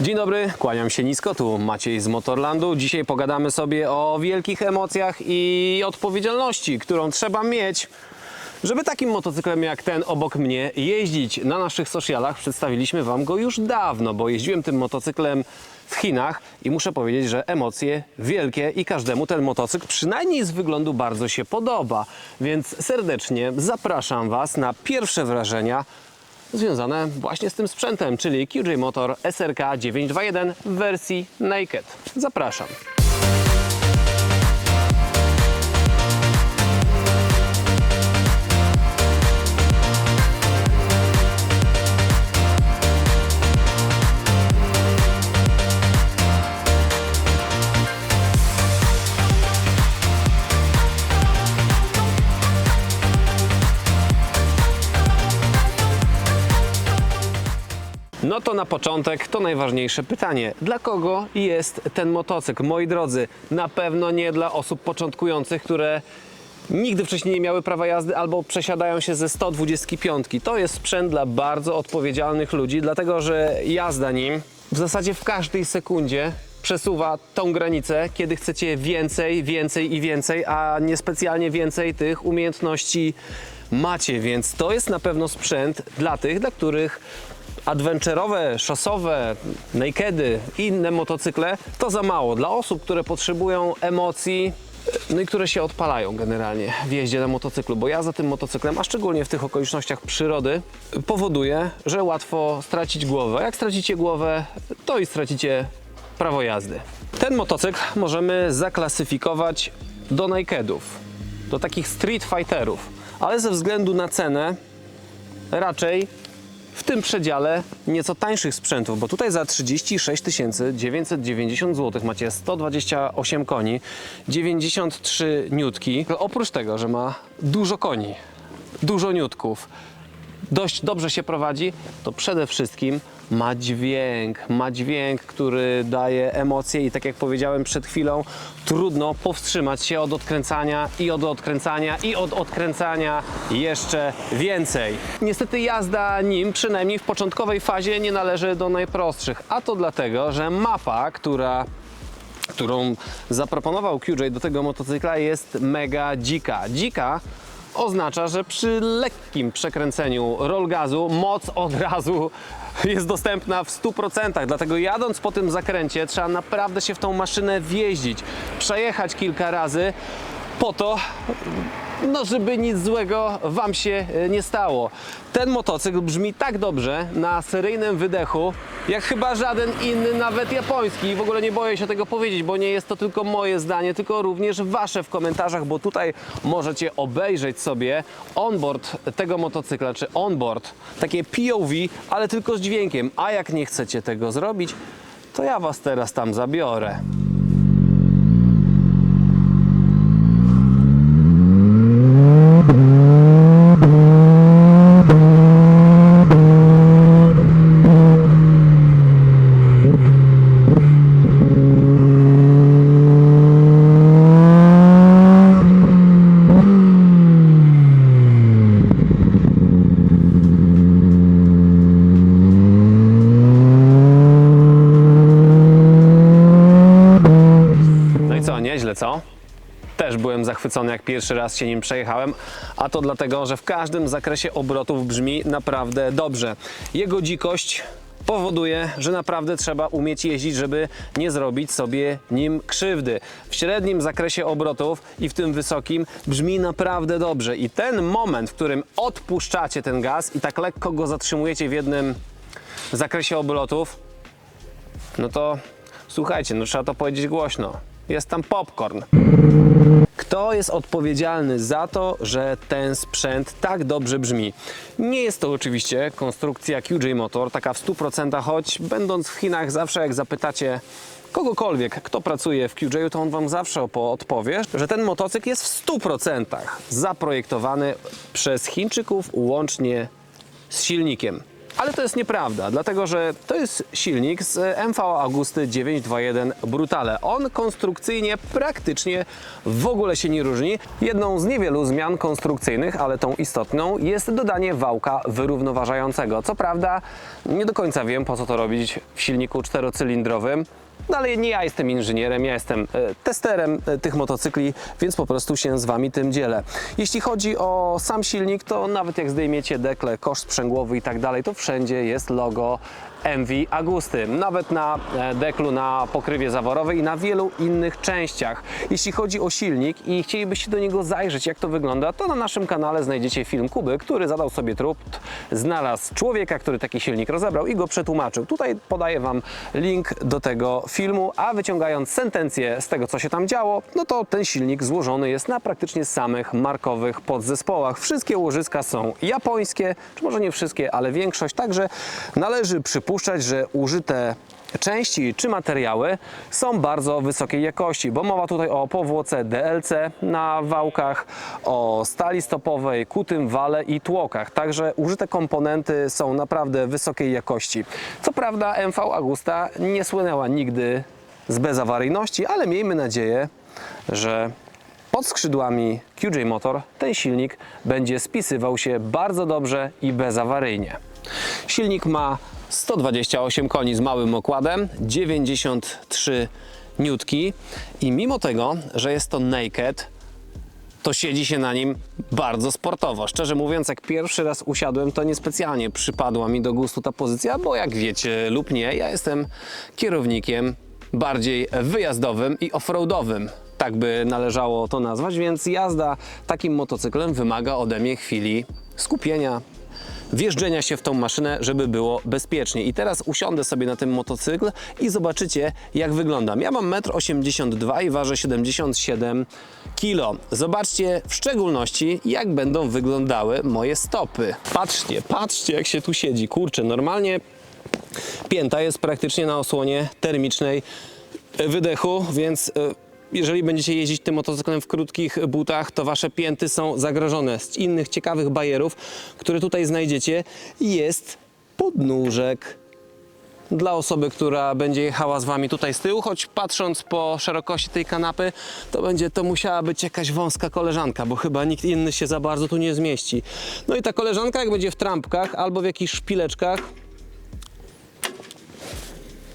Dzień dobry, kłaniam się nisko, tu Maciej z Motorlandu. Dzisiaj pogadamy sobie o wielkich emocjach i odpowiedzialności, którą trzeba mieć, żeby takim motocyklem jak ten obok mnie jeździć. Na naszych socialach przedstawiliśmy Wam go już dawno, bo jeździłem tym motocyklem w Chinach i muszę powiedzieć, że emocje wielkie i każdemu ten motocykl przynajmniej z wyglądu bardzo się podoba. Więc serdecznie zapraszam Was na pierwsze wrażenia związane właśnie z tym sprzętem, czyli QJ Motor SRK 921 w wersji Naked. Zapraszam. No to na początek to najważniejsze pytanie. Dla kogo jest ten motocykl? Moi drodzy, na pewno nie dla osób początkujących, które nigdy wcześniej nie miały prawa jazdy albo przesiadają się ze 125. To jest sprzęt dla bardzo odpowiedzialnych ludzi, dlatego że jazda nim w zasadzie w każdej sekundzie przesuwa tą granicę, kiedy chcecie więcej, więcej i więcej, a niespecjalnie więcej tych umiejętności macie, więc to jest na pewno sprzęt dla tych, dla których adventurowe, szosowe, nakedy i inne motocykle to za mało. Dla osób, które potrzebują emocji, no i które się odpalają generalnie w jeździe na motocyklu, bo jazda tym motocyklem, a szczególnie w tych okolicznościach przyrody, powoduje, że łatwo stracić głowę. Jak stracicie głowę, to i stracicie prawo jazdy. Ten motocykl możemy zaklasyfikować do nakedów, do takich street fighterów, ale ze względu na cenę raczej w tym przedziale nieco tańszych sprzętów, bo tutaj za 36 990 zł macie 128 koni, 93 niutki. Oprócz tego, że ma dużo koni, dużo niutków, dość dobrze się prowadzi, to przede wszystkim ma dźwięk, który daje emocje i tak jak powiedziałem przed chwilą, trudno powstrzymać się od odkręcania i od odkręcania i od odkręcania jeszcze więcej. Niestety jazda nim, przynajmniej w początkowej fazie, nie należy do najprostszych, a to dlatego, że mapa, którą zaproponował QJ do tego motocykla, jest mega dzika. Dzika oznacza, że przy lekkim przekręceniu roll gazu moc od razu jest dostępna w 100%, dlatego jadąc po tym zakręcie trzeba naprawdę się w tą maszynę wjeździć, przejechać kilka razy po to, no żeby nic złego Wam się nie stało. Ten motocykl brzmi tak dobrze na seryjnym wydechu, jak chyba żaden inny, nawet japoński. W ogóle nie boję się tego powiedzieć, bo nie jest to tylko moje zdanie, tylko również Wasze w komentarzach, bo tutaj możecie obejrzeć sobie onboard tego motocykla, czy onboard, takie POV, ale tylko z dźwiękiem. A jak nie chcecie tego zrobić, to ja Was teraz tam zabiorę. Nieźle, co? Też byłem zachwycony, jak pierwszy raz się nim przejechałem, a to dlatego, że w każdym zakresie obrotów brzmi naprawdę dobrze. Jego dzikość powoduje, że naprawdę trzeba umieć jeździć, żeby nie zrobić sobie nim krzywdy. W średnim zakresie obrotów i w tym wysokim brzmi naprawdę dobrze. I ten moment, w którym odpuszczacie ten gaz i tak lekko go zatrzymujecie w jednym zakresie obrotów, no to słuchajcie, no trzeba to powiedzieć głośno. Jest tam popcorn. Kto jest odpowiedzialny za to, że ten sprzęt tak dobrze brzmi? Nie jest to oczywiście konstrukcja QJ Motor, taka w 100%, choć będąc w Chinach zawsze jak zapytacie kogokolwiek, kto pracuje w QJ, to on Wam zawsze odpowie, że ten motocykl jest w 100% zaprojektowany przez Chińczyków łącznie z silnikiem. Ale to jest nieprawda, dlatego że to jest silnik z MV Agusty 921 Brutale. On konstrukcyjnie praktycznie w ogóle się nie różni. Jedną z niewielu zmian konstrukcyjnych, ale tą istotną, jest dodanie wałka wyrównoważającego. Co prawda nie do końca wiem, po co to robić w silniku czterocylindrowym. No ale nie ja jestem inżynierem, ja jestem testerem tych motocykli, więc po prostu się z Wami tym dzielę. Jeśli chodzi o sam silnik, to nawet jak zdejmiecie dekle, kosz sprzęgłowy i tak dalej, to wszędzie jest logo MV Agusty. Nawet na deklu, na pokrywie zaworowej i na wielu innych częściach. Jeśli chodzi o silnik i chcielibyście do niego zajrzeć, jak to wygląda, to na naszym kanale znajdziecie film Kuby, który zadał sobie trud, znalazł człowieka, który taki silnik rozebrał i go przetłumaczył. Tutaj podaję Wam link do tego filmu, a wyciągając sentencję z tego, co się tam działo, no to ten silnik złożony jest na praktycznie samych markowych podzespołach. Wszystkie łożyska są japońskie, czy może nie wszystkie, ale większość, także należy przypuszczać, że użyte części czy materiały są bardzo wysokiej jakości, bo mowa tutaj o powłoce DLC na wałkach, o stali stopowej, kutym wale i tłokach, także użyte komponenty są naprawdę wysokiej jakości. Co prawda MV Agusta nie słynęła nigdy z bezawaryjności, ale miejmy nadzieję, że pod skrzydłami QJ Motor ten silnik będzie spisywał się bardzo dobrze i bezawaryjnie. Silnik ma 128 koni z małym okładem, 93 Nm i mimo tego, że jest to naked, to siedzi się na nim bardzo sportowo. Szczerze mówiąc, jak pierwszy raz usiadłem, to niespecjalnie przypadła mi do gustu ta pozycja, bo jak wiecie lub nie, ja jestem kierownikiem bardziej wyjazdowym i offroadowym. Tak by należało to nazwać, więc jazda takim motocyklem wymaga ode mnie chwili skupienia, wjeżdżenia się w tą maszynę, żeby było bezpiecznie. I teraz usiądę sobie na tym motocykl i zobaczycie, jak wyglądam. Ja mam 1,82 m i ważę 77 kg. Zobaczcie w szczególności, jak będą wyglądały moje stopy. Patrzcie, jak się tu siedzi. Kurczę, normalnie pięta jest praktycznie na osłonie termicznej wydechu, więc jeżeli będziecie jeździć tym motocyklem w krótkich butach, to wasze pięty są zagrożone. Z innych ciekawych bajerów, które tutaj znajdziecie, jest podnóżek dla osoby, która będzie jechała z Wami tutaj z tyłu, choć patrząc po szerokości tej kanapy, to musiała być jakaś wąska koleżanka, bo chyba nikt inny się za bardzo tu nie zmieści. No i ta koleżanka, jak będzie w trampkach albo w jakichś szpileczkach,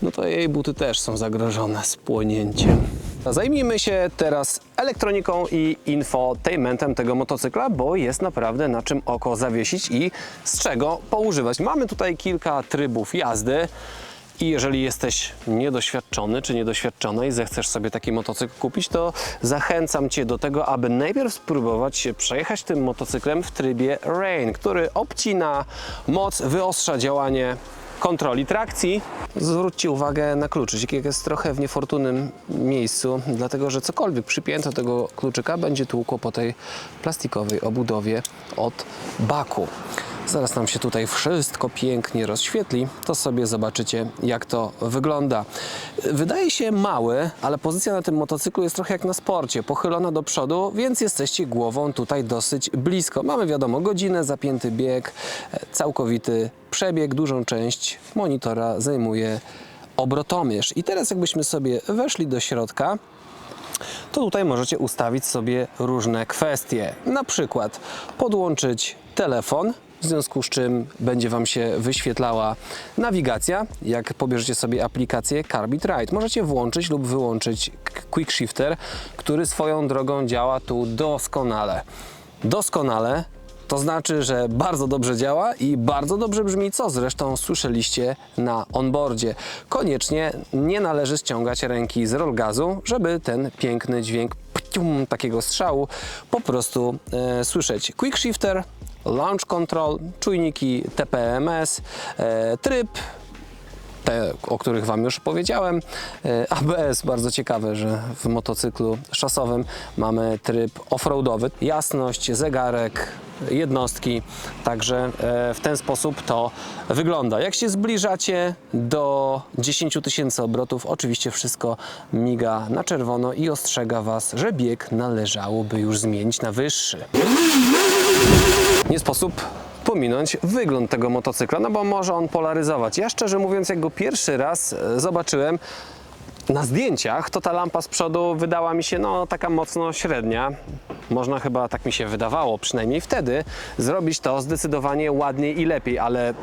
no to jej buty też są zagrożone spłonięciem. Zajmijmy się teraz elektroniką i infotainmentem tego motocykla, bo jest naprawdę na czym oko zawiesić i z czego poużywać. Mamy tutaj kilka trybów jazdy i jeżeli jesteś niedoświadczony czy niedoświadczona i zechcesz sobie taki motocykl kupić, to zachęcam Cię do tego, aby najpierw spróbować się przejechać tym motocyklem w trybie Rain, który obcina moc, wyostrza działanie kontroli trakcji. Zwróćcie uwagę na kluczyk, jak jest trochę w niefortunnym miejscu, dlatego że cokolwiek przypięto do tego kluczyka będzie tłukło po tej plastikowej obudowie od baku. Zaraz nam się tutaj wszystko pięknie rozświetli, to sobie zobaczycie, jak to wygląda. Wydaje się mały, ale pozycja na tym motocyklu jest trochę jak na sporcie, pochylona do przodu, więc jesteście głową tutaj dosyć blisko. Mamy wiadomo godzinę, zapięty bieg, całkowity przebieg, dużą część monitora zajmuje obrotomierz. I teraz jakbyśmy sobie weszli do środka, to tutaj możecie ustawić sobie różne kwestie. Na przykład podłączyć telefon, w związku z czym będzie Wam się wyświetlała nawigacja. Jak pobierzecie sobie aplikację Carbit Ride, możecie włączyć lub wyłączyć Quick Shifter, który swoją drogą działa tu doskonale. Doskonale to znaczy, że bardzo dobrze działa i bardzo dobrze brzmi, co zresztą słyszeliście na onboardzie. Koniecznie nie należy ściągać ręki z roll gazu, żeby ten piękny dźwięk takiego strzału po prostu słyszeć. Quick Shifter, Launch Control, czujniki TPMS, tryb, te, o których Wam już powiedziałem. ABS, bardzo ciekawe, że w motocyklu szosowym mamy tryb offroadowy. Jasność, zegarek, jednostki, także w ten sposób to wygląda. Jak się zbliżacie do 10 000 obrotów, oczywiście wszystko miga na czerwono i ostrzega Was, że bieg należałoby już zmienić na wyższy. Nie sposób pominąć wygląd tego motocykla, no bo może on polaryzować. Ja szczerze mówiąc, jak go pierwszy raz zobaczyłem na zdjęciach, to ta lampa z przodu wydała mi się no taka mocno średnia. Można chyba, tak mi się wydawało, przynajmniej wtedy, zrobić to zdecydowanie ładniej i lepiej, ale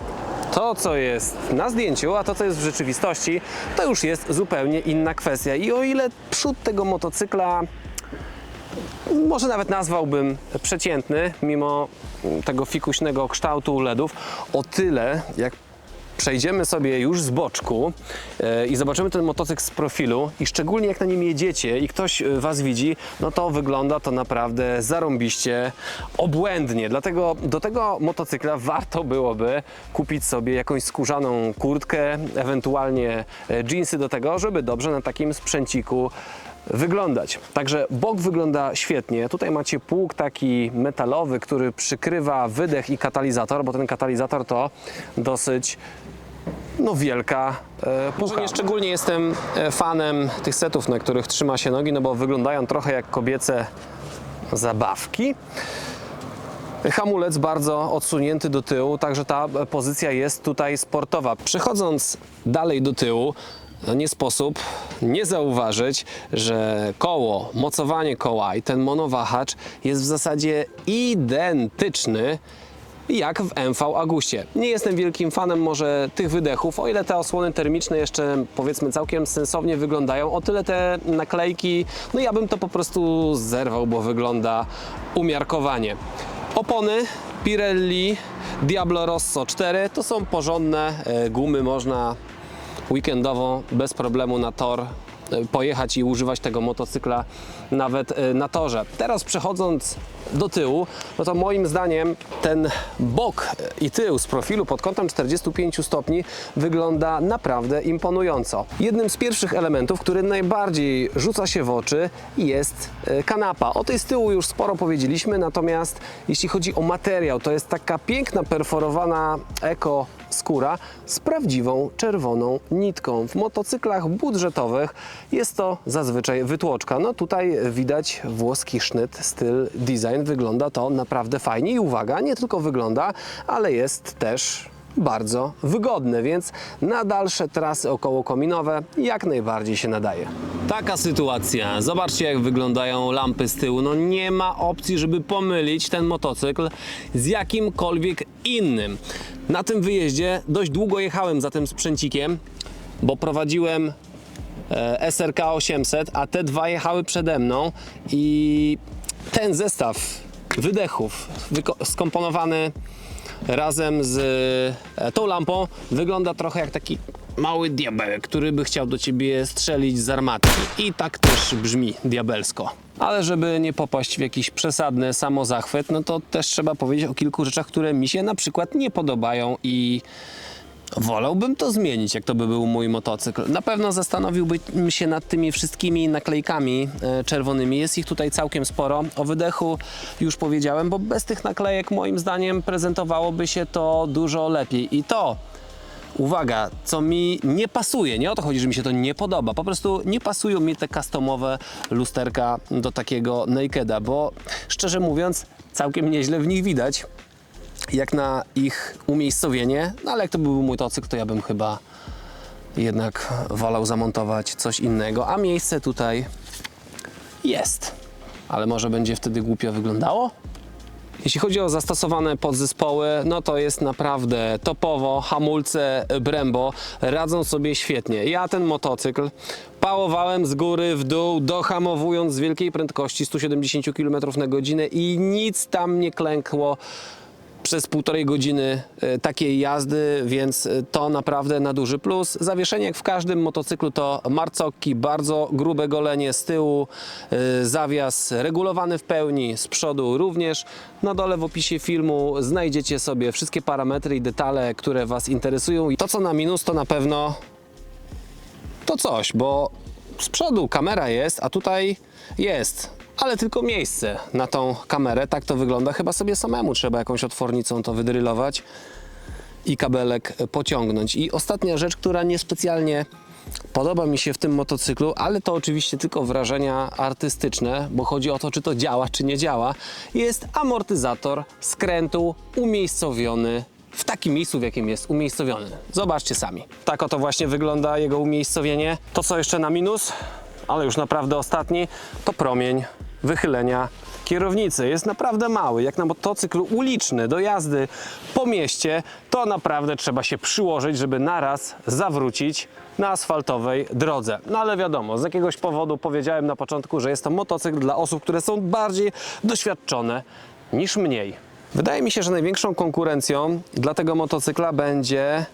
to, co jest na zdjęciu, a to, co jest w rzeczywistości, to już jest zupełnie inna kwestia. I o ile przód tego motocykla może nawet nazwałbym przeciętny, mimo tego fikuśnego kształtu LEDów, o tyle jak przejdziemy sobie już z boczku i zobaczymy ten motocykl z profilu i szczególnie jak na nim jedziecie i ktoś Was widzi, no to wygląda to naprawdę zarąbiście, obłędnie. Dlatego do tego motocykla warto byłoby kupić sobie jakąś skórzaną kurtkę, ewentualnie dżinsy do tego, żeby dobrze na takim sprzęciku wyglądać. Także bok wygląda świetnie. Tutaj macie pług taki metalowy, który przykrywa wydech i katalizator, bo ten katalizator to dosyć wielka pucha. Może nie szczególnie jestem fanem tych setów, na których trzyma się nogi, no bo wyglądają trochę jak kobiece zabawki. Hamulec bardzo odsunięty do tyłu, także ta pozycja jest tutaj sportowa. Przechodząc dalej do tyłu, nie sposób nie zauważyć, że koło, mocowanie koła i ten monowahacz jest w zasadzie identyczny jak w MV Agustie. Nie jestem wielkim fanem może tych wydechów, o ile te osłony termiczne jeszcze powiedzmy całkiem sensownie wyglądają, o tyle te naklejki, no ja bym to po prostu zerwał, bo wygląda umiarkowanie. Opony Pirelli Diablo Rosso 4 to są porządne gumy, można weekendowo bez problemu na tor pojechać i używać tego motocykla nawet na torze. Teraz przechodząc do tyłu, no to moim zdaniem ten bok i tył z profilu pod kątem 45 stopni wygląda naprawdę imponująco. Jednym z pierwszych elementów, który najbardziej rzuca się w oczy, jest kanapa. O tej z tyłu już sporo powiedzieliśmy, natomiast jeśli chodzi o materiał, to jest taka piękna perforowana eko skóra z prawdziwą czerwoną nitką. W motocyklach budżetowych jest to zazwyczaj wytłoczka. No tutaj widać włoski sznyt, styl, design. Wygląda to naprawdę fajnie i uwaga, nie tylko wygląda, ale jest też bardzo wygodne, więc na dalsze trasy okołokominowe jak najbardziej się nadaje. Taka sytuacja. Zobaczcie, jak wyglądają lampy z tyłu. No nie ma opcji, żeby pomylić ten motocykl z jakimkolwiek innym. Na tym wyjeździe dość długo jechałem za tym sprzęcikiem, bo prowadziłem SRK 800, a te dwa jechały przede mną i ten zestaw wydechów skomponowany razem z tą lampą wygląda trochę jak taki mały diabełek, który by chciał do ciebie strzelić z armatki. I tak też brzmi diabelsko. Ale żeby nie popaść w jakiś przesadny samozachwyt, no to też trzeba powiedzieć o kilku rzeczach, które mi się na przykład nie podobają i wolałbym to zmienić, jak to by był mój motocykl. Na pewno zastanowiłbym się nad tymi wszystkimi naklejkami czerwonymi. Jest ich tutaj całkiem sporo. O wydechu już powiedziałem, bo bez tych naklejek moim zdaniem prezentowałoby się to dużo lepiej. I to, uwaga, co mi nie pasuje, nie o to chodzi, że mi się to nie podoba, po prostu nie pasują mi te customowe lusterka do takiego nakeda, bo szczerze mówiąc całkiem nieźle w nich widać jak na ich umiejscowienie, no ale jak to by był mój motocykl, to ja bym chyba jednak wolał zamontować coś innego, a miejsce tutaj jest, ale może będzie wtedy głupio wyglądało? Jeśli chodzi o zastosowane podzespoły, no to jest naprawdę topowo. Hamulce Brembo radzą sobie świetnie. Ja ten motocykl pałowałem z góry w dół, dohamowując z wielkiej prędkości 170 km na godzinę i nic tam nie klękło przez 1,5 godziny takiej jazdy, więc to naprawdę na duży plus. Zawieszenie jak w każdym motocyklu to marcokki, bardzo grube golenie z tyłu, zawias regulowany w pełni, z przodu również. Na dole w opisie filmu znajdziecie sobie wszystkie parametry i detale, które Was interesują. I to co na minus to na pewno to coś, bo z przodu kamera jest, a tutaj jest, ale tylko miejsce na tą kamerę. Tak to wygląda. Chyba sobie samemu trzeba jakąś otwornicą to wydrylować i kabelek pociągnąć. I ostatnia rzecz, która niespecjalnie podoba mi się w tym motocyklu, ale to oczywiście tylko wrażenia artystyczne, bo chodzi o to, czy to działa, czy nie działa, jest amortyzator skrętu umiejscowiony w takim miejscu, w jakim jest umiejscowiony. Zobaczcie sami. Tak oto właśnie wygląda jego umiejscowienie. To, co jeszcze na minus, ale już naprawdę ostatni, to promień wychylenia kierownicy. Jest naprawdę mały. Jak na motocykl uliczny do jazdy po mieście, to naprawdę trzeba się przyłożyć, żeby naraz zawrócić na asfaltowej drodze. No ale wiadomo, z jakiegoś powodu powiedziałem na początku, że jest to motocykl dla osób, które są bardziej doświadczone niż mniej. Wydaje mi się, że największą konkurencją dla tego motocykla będzie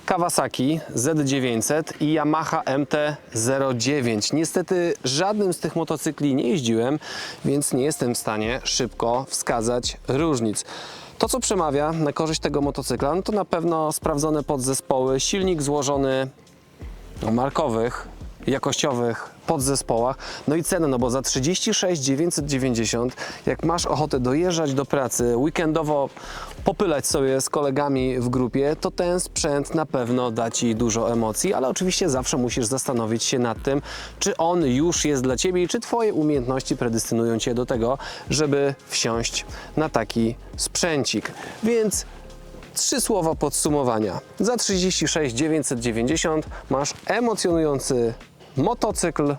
Kawasaki Z900 i Yamaha MT-09. Niestety żadnym z tych motocykli nie jeździłem, więc nie jestem w stanie szybko wskazać różnic. To, co przemawia na korzyść tego motocykla, no to na pewno sprawdzone podzespoły, silnik złożony w markowych, jakościowych podzespołach, no i ceny, no bo za 36 990, jak masz ochotę dojeżdżać do pracy, weekendowo popylać sobie z kolegami w grupie, to ten sprzęt na pewno da Ci dużo emocji, ale oczywiście zawsze musisz zastanowić się nad tym, czy on już jest dla Ciebie i czy Twoje umiejętności predestynują Cię do tego, żeby wsiąść na taki sprzęcik. Więc 3 słowa podsumowania. Za 36 990 masz emocjonujący motocykl,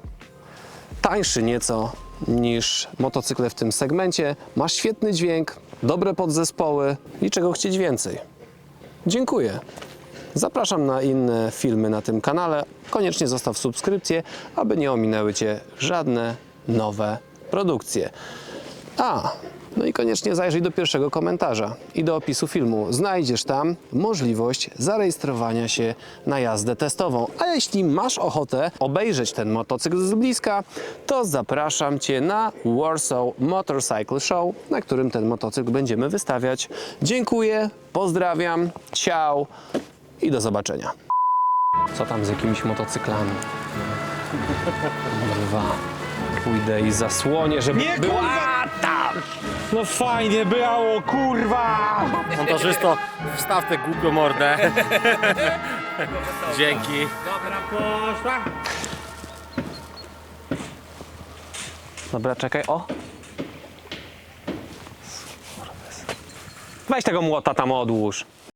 tańszy nieco niż motocykle w tym segmencie, masz świetny dźwięk, dobre podzespoły i czego chcieć więcej. Dziękuję. Zapraszam na inne filmy na tym kanale. Koniecznie zostaw subskrypcję, aby nie ominęły Cię żadne nowe produkcje. No i koniecznie zajrzyj do pierwszego komentarza i do opisu filmu. Znajdziesz tam możliwość zarejestrowania się na jazdę testową. A jeśli masz ochotę obejrzeć ten motocykl z bliska, to zapraszam Cię na Warsaw Motorcycle Show, na którym ten motocykl będziemy wystawiać. Dziękuję, pozdrawiam, ciao i do zobaczenia. Co tam z jakimiś motocyklami? Dwa. Pójdę i zasłonię, żeby Nie, była kurwa! tam! No fajnie było, kurwa! Montażysto, wstaw tę głupią mordę. Dzięki. Dobra, czekaj, o! Weź tego młota tam odłóż.